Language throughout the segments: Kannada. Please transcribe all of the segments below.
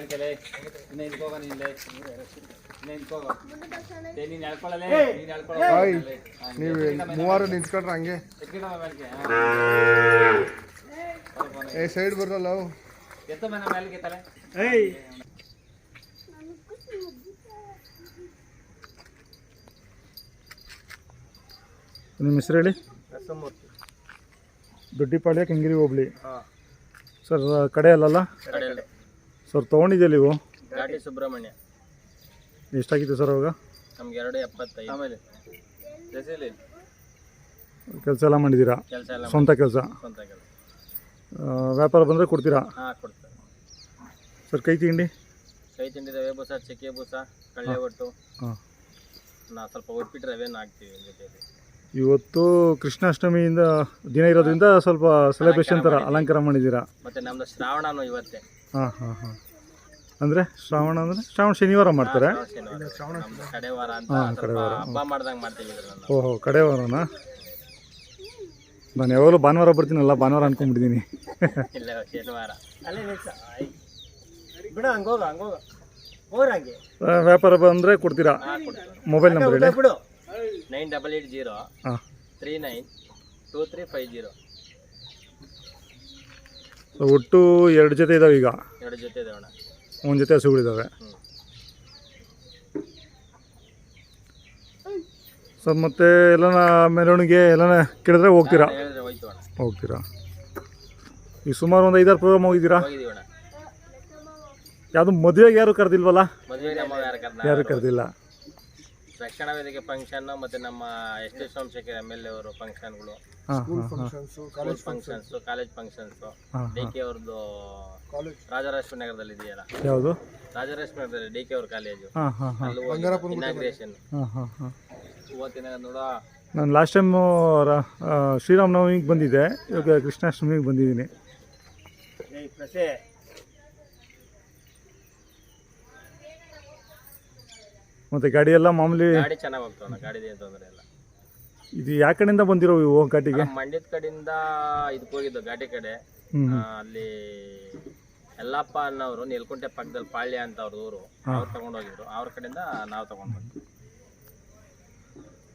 ಮೇಲ್ಕೆಲೆ ಇನ್ನ ಇದ್ಕೋಗ ನೀನು ಇದ್ಕೋಗ ನೀನು ಹೇಳ್ಕೊಳ್ಳಲೇ ನೀನು ಹೇಳ್ಕೊಳ್ಳೋ ನೀವು ಮೂವರು ನಿಂತ್ಕೊಂಡ್ರೆ ಹಂಗೆ ಮೇಲ್ಕೆ ಏ ಸೈಡ್ ಬರಲ್ಲ ಎತ್ತ ಮನೆ ಮೇಲ್ಗೆ ತಲೆ ನಿಮ್ಮ ಹೆಸರು ಹೇಳಿ. ದೊಡ್ಡಿಪಾಳ್ಯ ಕೆಂಗೇರಿ ಹೋಬಳಿ. ಸರ್ ಕಡೆ ಅಲ್ಲಲ್ಲ ಸರ್? ತೊಗೊಂಡಿದ್ದೀವಿ ನೀವು ಘಾಟಿ ಸುಬ್ರಹ್ಮಣ್ಯ. ಎಷ್ಟಾಗಿತ್ತು ಸರ್ ಅವಾಗ? ನಮ್ಗೆ 2.75. ಆಮೇಲೆ ಕೆಲಸ ಎಲ್ಲ ಮಾಡಿದ್ದೀರಾ? ಕೆಲಸ ಎಲ್ಲ ಸ್ವಂತ ಕೆಲಸ? ಸ್ವಂತ ಕೆಲಸ. ವ್ಯಾಪಾರ ಬಂದರೆ ಕೊಡ್ತೀರಾ? ಹಾಂ ಕೊಡ್ತಾರೆ ಸರ್. ಕೈ ತಿಂಡಿ ರವೆ ಬೂಸ, ಚಕ್ಕೆ ಬೂಸ, ಕಳ್ಳೆ ಒಟ್ಟು. ಹಾಂ, ನಾವು ಸ್ವಲ್ಪ ಒಟ್ಬಿಟ್ಟು ರವೆನ ಹಾಕ್ತೀವಿ ಜೊತೆಯಲ್ಲಿ. ಇವತ್ತು ಕೃಷ್ಣಾಷ್ಟಮಿಯಿಂದ ದಿನ ಇರೋದ್ರಿಂದ ಸ್ವಲ್ಪ ಸೆಲೆಬ್ರೇಷನ್ ಥರ ಅಲಂಕಾರ ಮಾಡಿದ್ದೀರಾ? ಮತ್ತು ನಮ್ಮದು ಶ್ರಾವಣನೂ ಇವತ್ತೇ. ಹಾಂ ಹಾಂ ಹಾಂ. ಅಂದರೆ ಶ್ರಾವಣ ಅಂದರೆ ಶ್ರಾವಣ ಶನಿವಾರ ಮಾಡ್ತಾರೆ? ಕಡೆ ವಾರ ಅಂತ ಹಬ್ಬ ಮಾಡ್ದಂಗೆ ಮಾಡ್ತೀವಿ. ಓಹೋ, ಕಡೆ ವಾರನಾ? ನಾನು ಯಾವಾಗಲೂ ಭಾನುವಾರ ಬರ್ತೀನಲ್ಲ, ಭಾನುವಾರ ಅನ್ಕೊಂಡ್ಬಿಟ್ಟಿದ್ದೀನಿ. ಇಲ್ಲ, ಶನಿವಾರ. ಬಿಡು, ಹಂಗೋಗ ಹಂಗೋಗ ಹೋರಂಗೆ. ವ್ಯಾಪಾರ ಬಂದರೆ ಕೊಡ್ತೀರಾ? ಮೊಬೈಲ್ ನಂಬರ್ ಹೇಳಿ. ಬಿಡು. 9880 ಹಾಂ 392350. ಒಟ್ಟು 2 ಜೊತೆ ಇದಾವೆ ಈಗ? 2 ಜೊತೆ ಇದಾವಣ್ಣ. 1 ಜೊತೆ ಹಸುಗಳಿದ್ದಾವೆ. ಸರ್ ಮತ್ತೆ ಎಲ್ಲನ ಮೆರವಣಿಗೆ ಎಲ್ಲನ ಕೇಳಿದ್ರೆ ಹೋಗ್ತೀರಾ? ಹೋಗ್ತೀರಾ? ಈಗ ಸುಮಾರು ಒಂದು 5-6 ಪ್ರೋಗ್ರಾಮ್ ಹೋಗಿದ್ದೀರಾ? ಯಾವುದು ಮದುವೆಗೆ ಯಾರು ಕರೆದಿಲ್ವಲ್ಲ? ಯಾರು ಕರೆದಿಲ್ಲ. ರಕ್ಷಣಾ ವೇದಿಕೆ ಫಂಕ್ಷನ್ ಮತ್ತು ನಮ್ಮ ಎಸ್ ಟಿ ಸೋಮಶೇಖರ್ MLA ಅವರು ಫಂಕ್ಷನ್ಗಳು, ಕಾಲೇಜ್ ಫಂಕ್ಷನ್ಸು, DK ಅವ್ರದ್ದು ರಾಜರಾಜೇಶ್ವರಿ ನಗರದಲ್ಲಿ ಇದೆಯಲ್ಲ, ಯಾವುದು ರಾಜರಾಜೇಶ್ವರಿ ನಗರದಲ್ಲಿ DK ಅವ್ರ ಕಾಲೇಜು, ಇನಾಗ್ರೇಷನ್ ಇವತ್ತಿನ ನೋಡ. ನಾನು ಲಾಸ್ಟ್ ಟೈಮು ಶ್ರೀರಾಮನವಮಿಗೆ ಬಂದಿದ್ದೆ, ಇವಾಗ ಕೃಷ್ಣಾಷ್ಟಮಿಗೆ ಬಂದಿದ್ದೀನಿ. ಮತ್ತು ಗಾಡಿ ಎಲ್ಲ ಮಾಮೂಲಿ ಗಾಡಿ ಚೆನ್ನಾಗಿ ಹೋಗ್ತಾವ, ಗಾಡಿ ಏನು ತೊಂದರೆ ಇಲ್ಲ. ಇದು ಯಾವ ಕಡೆಯಿಂದ ಬಂದಿರೋ ಇವು ಘಾಟಿಗೆ? ಮಂಡ್ಯದ ಕಡೆಯಿಂದ ಇದಕ್ಕೆ ಹೋಗಿದ್ದು ಘಾಟಿ ಕಡೆ. ಅಲ್ಲಿ ಯಲ್ಲಪ್ಪ ಅನ್ನೋರು ನೆಲ್ಕುಂಟೆ ಪಕ್ಕದಲ್ಲಿ ಪಾಳ್ಯ ಅಂತ ಅವ್ರ ಊರು, ಅವ್ರು ತಗೊಂಡೋಗಿದ್ರು. ಅವ್ರ ಕಡೆಯಿಂದ ನಾವು ತಗೊಂಡು ಬಂದ್ವಿ.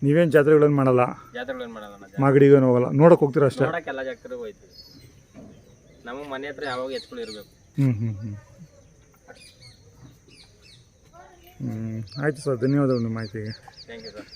ನೀವೇನು ಜಾತ್ರೆಗಳೇನು ಮಾಡಲ್ಲ? ಜಾತ್ರೆಗಳೇನು ಮಾಡಲ್ಲ, ಮಾಗಡಿಗೇನು ಹೋಗಲ್ಲ, ನೋಡೋಕೆ ಹೋಗ್ತೀರಾ ಅಷ್ಟೇ? ನೋಡೋಕೆ ಎಲ್ಲ ಜಾತ್ರೆಗೆ ಹೋಗ್ತೀವಿ. ನಮಗೆ ಮನೆ ಹತ್ರ ಯಾವಾಗ ಎತ್ಗಳು ಇರಬೇಕು. ಆಯಿತು ಸರ್, ಧನ್ಯವಾದಗಳು ನಿಮ್ಮ ಮಾಹಿತಿಗೆ. Thank you sir.